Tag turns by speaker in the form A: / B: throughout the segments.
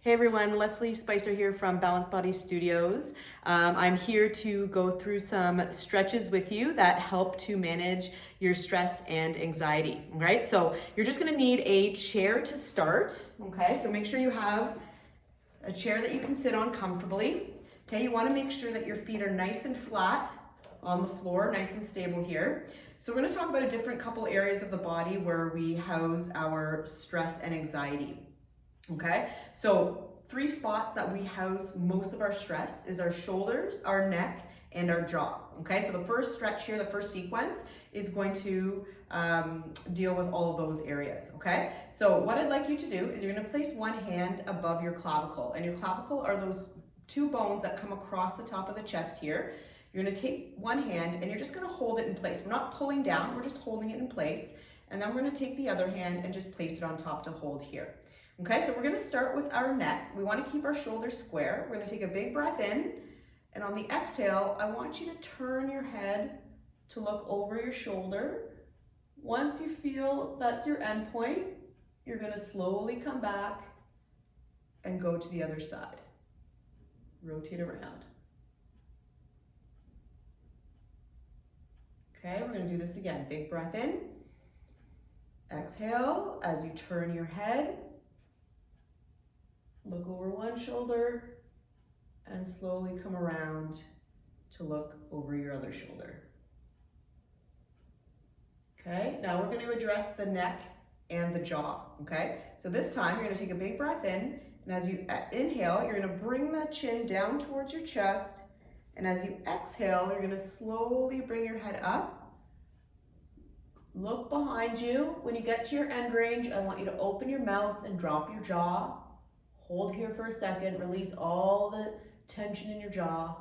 A: Hey everyone, Leslie Spicer here from Balanced Body Studios. I'm here to go through some stretches with you that help to manage your stress and anxiety. All right, so you're just gonna need a chair to start. Okay, so make sure you have a chair that you can sit on comfortably. Okay, you wanna make sure that your feet are nice and flat on the floor, nice and stable here. So we're gonna talk about a different couple areas of the body where we house our stress and anxiety. Okay, so 3 spots that we house most of our stress is our shoulders, our neck, and our jaw. Okay, so the first stretch here, the first sequence, is going to deal with all of those areas. Okay, so what I'd like you to do is you're going to place one hand above your clavicle, and your clavicle are those 2 bones that come across the top of the chest here. You're going to take one hand and you're just going to hold it in place. We're not pulling down, we're just holding it in place. And then we're going to take the other hand and just place it on top to hold here. Okay, so we're going to start with our neck. We want to keep our shoulders square. We're going to take a big breath in, and on the exhale, I want you to turn your head to look over your shoulder. Once you feel that's your end point, you're going to slowly come back and go to the other side. Rotate around. Okay, we're going to do this again. Big breath in. Exhale as you turn your head. Look over one shoulder and slowly come around to look over your other shoulder. Okay, now we're going to address the neck and the jaw. Okay, so this time you're going to take a big breath in, and as you inhale, you're going to bring that chin down towards your chest, and as you exhale, you're going to slowly bring your head up. Look behind you. When you get to your end range, I want you to open your mouth and drop your jaw. Hold here for a second, release all the tension in your jaw.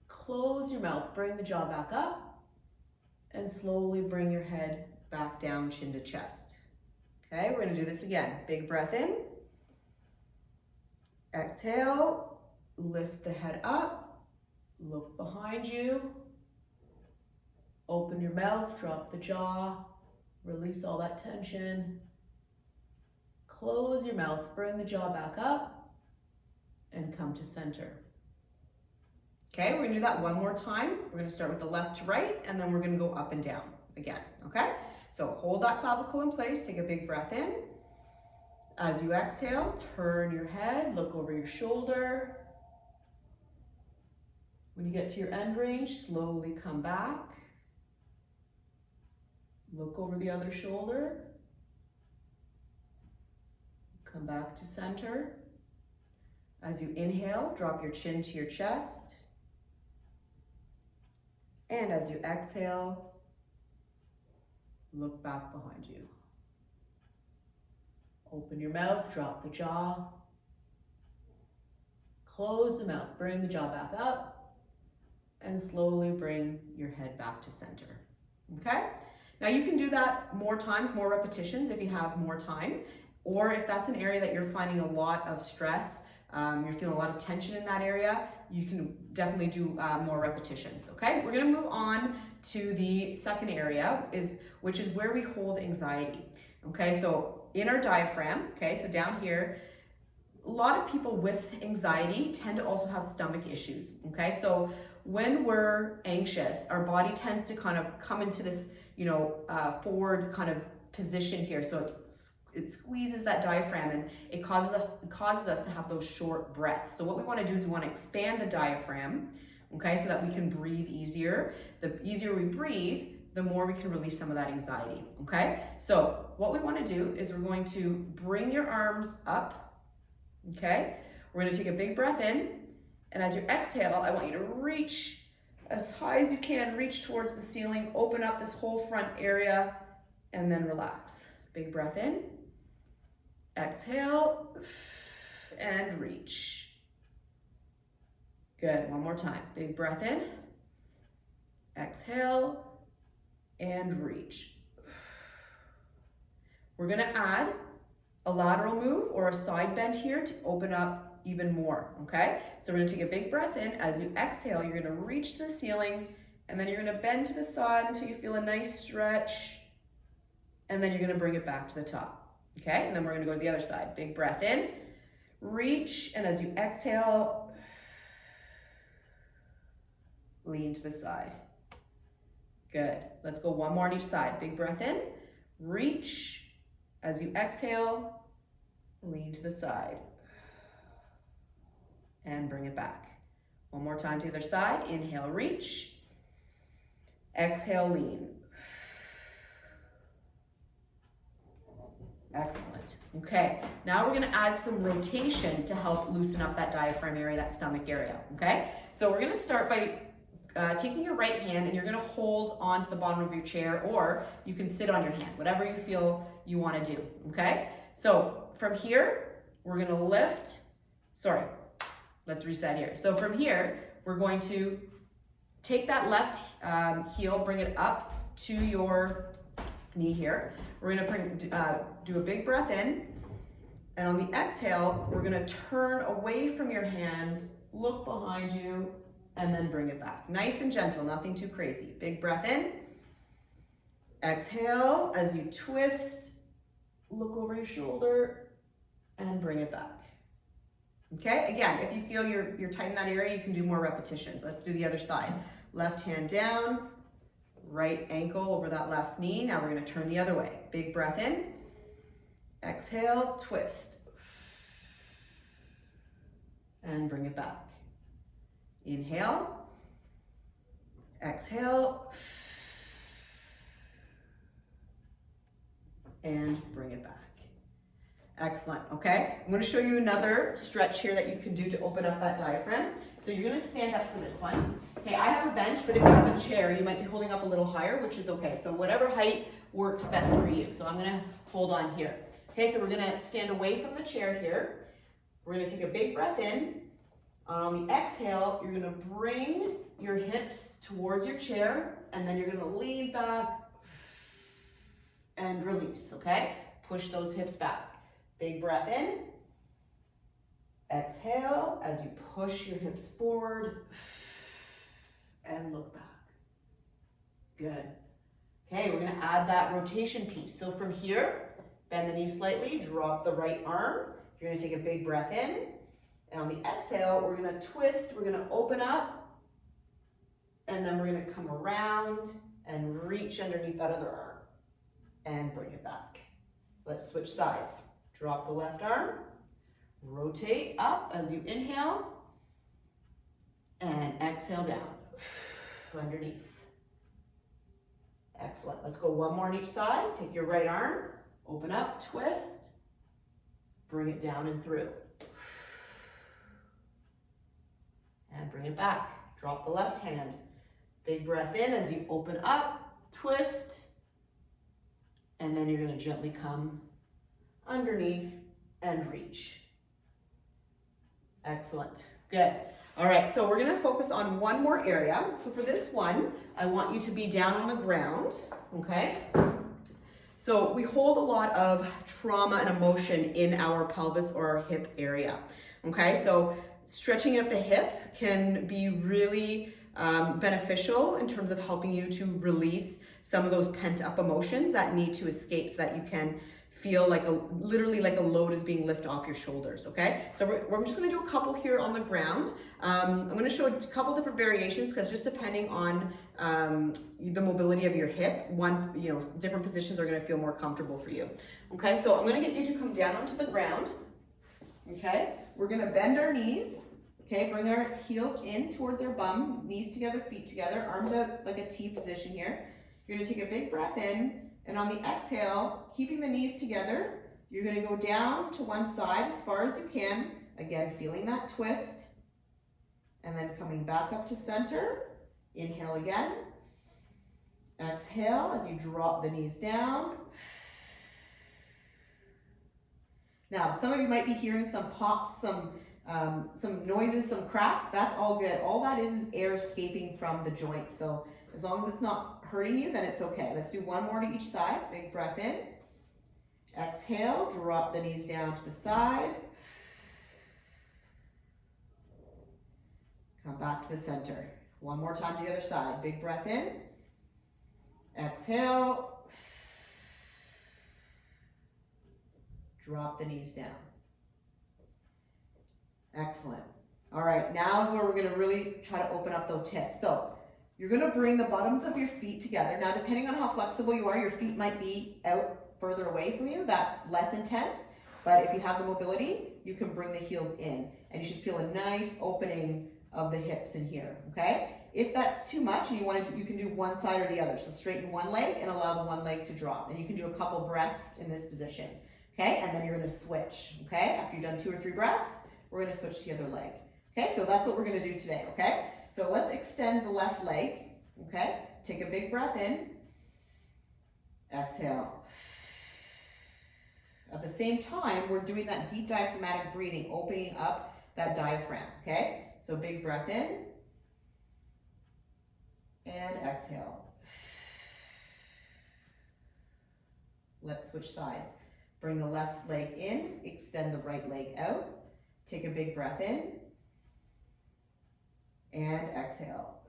A: Close your mouth, bring the jaw back up, and slowly bring your head back down, chin to chest. Okay, we're gonna do this again. Big breath in. Exhale, lift the head up, look behind you. Open your mouth, drop the jaw, release all that tension. Close your mouth, bring the jaw back up, and come to center. Okay, we're gonna do that one more time. We're gonna start with the left to right, and then we're gonna go up and down again, okay? So hold that clavicle in place, take a big breath in. As you exhale, turn your head, look over your shoulder. When you get to your end range, slowly come back. Look over the other shoulder. Come back to center. As you inhale, drop your chin to your chest. And as you exhale, look back behind you. Open your mouth, drop the jaw. Close the mouth, bring the jaw back up, and slowly bring your head back to center. Okay? Now you can do that more times, more repetitions if you have more time. Or if that's an area that you're finding a lot of stress, you're feeling a lot of tension in that area, you can definitely do more repetitions, okay? We're gonna move on to the second area, which is where we hold anxiety, okay? So in our diaphragm, okay, so down here, a lot of people with anxiety tend to also have stomach issues, okay? So when we're anxious, our body tends to kind of come into this, forward kind of position here. So it squeezes that diaphragm and it causes us to have those short breaths. So what we want to do is we want to expand the diaphragm, okay, so that we can breathe easier. The easier we breathe, the more we can release some of that anxiety, okay? So what we want to do is we're going to bring your arms up, okay? We're going to take a big breath in, and as you exhale, I want you to reach as high as you can, reach towards the ceiling, open up this whole front area, and then relax. Big breath in. Exhale and reach. Good, one more time. Big breath in. Exhale and reach. We're gonna add a lateral move or a side bend here to open up even more, okay? So we're gonna take a big breath in. As you exhale, you're gonna reach to the ceiling, and then you're gonna bend to the side until you feel a nice stretch, and then you're gonna bring it back to the top. Okay, and then we're gonna go to the other side. Big breath in. reach, and as you exhale, lean to the side. Good. Let's go one more on each side. Big breath in, reach. As you exhale, lean to the side. And bring it back. One more time to the other side. Inhale, reach. Exhale, lean. Excellent. Okay, now we're gonna add some rotation to help loosen up that diaphragm area, that stomach area, okay? So we're gonna start by taking your right hand and you're gonna hold onto the bottom of your chair, or you can sit on your hand, whatever you feel you wanna do, okay? So from here, we're gonna lift, let's reset here. So from here, we're going to take that left heel, bring it up to your knee here. We're gonna do a big breath in, and on the exhale, we're gonna turn away from your hand, look behind you, and then bring it back. Nice and gentle, nothing too crazy. Big breath in. Exhale as you twist, look over your shoulder, and bring it back. Okay, again, if you feel you're tight in that area, you can do more repetitions. Let's do the other side. Left hand down, right ankle over that left knee. Now we're gonna turn the other way. Big breath in, exhale, twist, and bring it back. Inhale, exhale, and bring it back. Excellent, okay? I'm gonna show you another stretch here that you can do to open up that diaphragm. So you're gonna stand up for this one. Okay, I have a bench, but if you have a chair, you might be holding up a little higher, which is okay. So whatever height works best for you. So I'm gonna hold on here. Okay, so we're gonna stand away from the chair here. We're gonna take a big breath in. On the exhale, you're gonna bring your hips towards your chair, and then you're gonna lean back and release, okay? Push those hips back. Big breath in. Exhale as you push your hips forward and look back. Good. Okay, we're gonna add that rotation piece. So from here, bend the knee slightly, drop the right arm. You're gonna take a big breath in. And on the exhale, we're gonna twist, we're gonna open up, and then we're gonna come around and reach underneath that other arm and bring it back. Let's switch sides. Drop the left arm, rotate up as you inhale, and exhale down, underneath. Excellent. Let's go one more on each side. Take your right arm, open up, twist, bring it down and through. And bring it back. Drop the left hand. Big breath in as you open up, twist, and then you're gonna gently come underneath and reach. Excellent, good. All right, so we're gonna focus on one more area. So for this one, I want you to be down on the ground, okay? So we hold a lot of trauma and emotion in our pelvis or our hip area, okay? So stretching at the hip can be really beneficial in terms of helping you to release some of those pent up emotions that need to escape so that you can feel like literally like a load is being lifted off your shoulders, okay? So we're just gonna do a couple here on the ground. I'm gonna show a couple different variations because just depending on the mobility of your hip, different positions are gonna feel more comfortable for you. Okay, so I'm gonna get you to come down onto the ground, okay? We're gonna bend our knees, okay? Bring our heels in towards our bum, knees together, feet together, arms out like a T position here. You're gonna take a big breath in, and on the exhale, keeping the knees together, you're gonna go down to one side as far as you can. Again, feeling that twist, and then coming back up to center. Inhale again. Exhale as you drop the knees down. Now, some of you might be hearing some pops, some noises, some cracks. That's all good. All that is air escaping from the joints. So as long as it's not hurting you, then it's okay. Let's do one more to each side. Big breath in. Exhale, drop the knees down to the side. Come back to the center. One more time to the other side. Big breath in. Exhale. Drop the knees down. Excellent. All right, now is where we're gonna really try to open up those hips. So you're gonna bring the bottoms of your feet together. Now, depending on how flexible you are, your feet might be out further away from you. That's less intense. But if you have the mobility, you can bring the heels in, and you should feel a nice opening of the hips in here, okay? If that's too much and you want to, you can do one side or the other. So straighten one leg and allow the one leg to drop. And you can do a couple breaths in this position, okay? And then you're going to switch, okay? After you've done 2 or 3 breaths, we're going to switch to the other leg, okay? So that's what we're going to do today, okay? So let's extend the left leg, okay? Take a big breath in. Exhale. At the same time, we're doing that deep diaphragmatic breathing, opening up that diaphragm, okay? So big breath in. And exhale. Let's switch sides. Bring the left leg in, extend the right leg out. Take a big breath in. And exhale.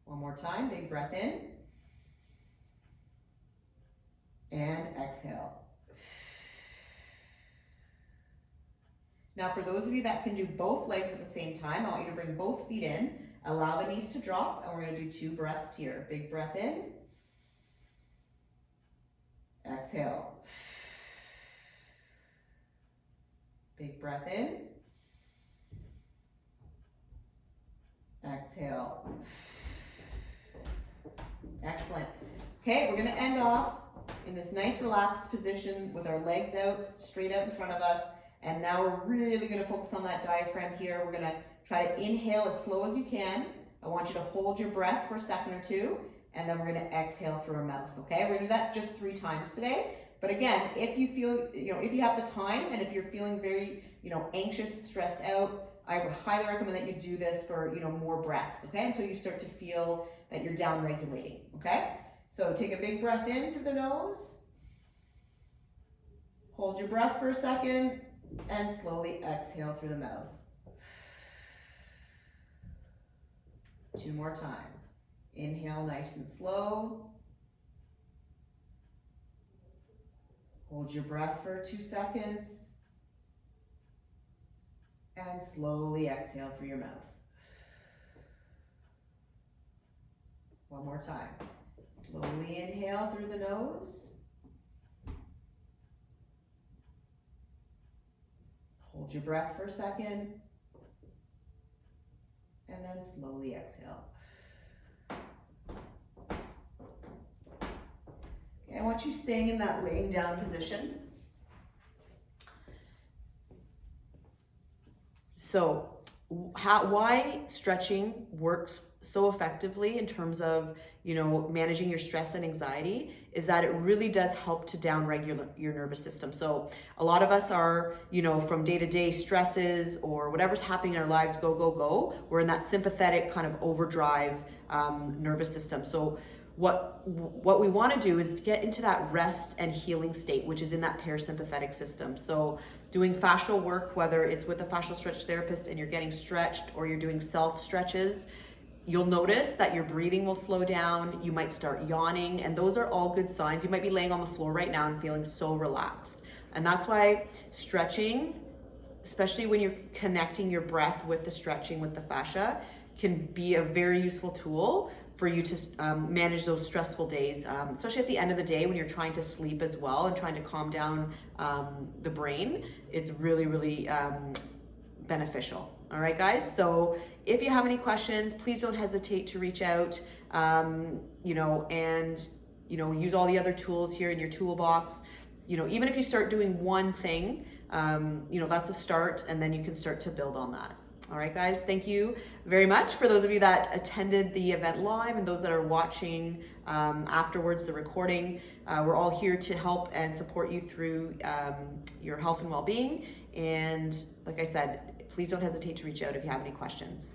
A: One more time, big breath in. And exhale. Now, for those of you that can do both legs at the same time, I want you to bring both feet in, allow the knees to drop, and we're going to do 2 breaths here. Big breath in. Exhale. Big breath in. Exhale. Excellent. Okay, we're going to end off in this nice relaxed position with our legs out, straight out in front of us. And now we're really going to focus on that diaphragm here. We're going to try to inhale as slow as you can. I want you to hold your breath for a second or 2, and then we're going to exhale through our mouth, okay? We're going to do that just 3 times today. But again, if you feel, if you have the time and if you're feeling very, anxious, stressed out, I would highly recommend that you do this for, more breaths, okay? Until you start to feel that you're down regulating, okay? So take a big breath in through the nose. Hold your breath for a second. And slowly exhale through the mouth. 2 more times. Inhale nice and slow. Hold your breath for 2 seconds. And slowly exhale through your mouth. One more time. Slowly inhale through the nose. Hold your breath for a second, and then slowly exhale. Okay, I want you staying in that laying down position. So, why stretching works so effectively in terms of, managing your stress and anxiety is that it really does help to down-regulate your nervous system. So a lot of us are, from day-to-day stresses or whatever's happening in our lives, go. We're in that sympathetic kind of overdrive nervous system. So what we want to do is get into that rest and healing state, which is in that parasympathetic system. So doing fascial work, whether it's with a fascial stretch therapist and you're getting stretched or you're doing self stretches, you'll notice that your breathing will slow down. You might start yawning, and those are all good signs. You might be laying on the floor right now and feeling so relaxed. And that's why stretching, especially when you're connecting your breath with the stretching with the fascia, can be a very useful tool for you to manage those stressful days, especially at the end of the day when you're trying to sleep as well and trying to calm down the brain. It's really, really beneficial. All right, guys. So if you have any questions, please don't hesitate to reach out, and use all the other tools here in your toolbox. Even if you start doing one thing, that's a start, and then you can start to build on that. All right, guys, thank you very much. For those of you that attended the event live and those that are watching afterwards, the recording, we're all here to help and support you through your health and well-being. And like I said, please don't hesitate to reach out if you have any questions.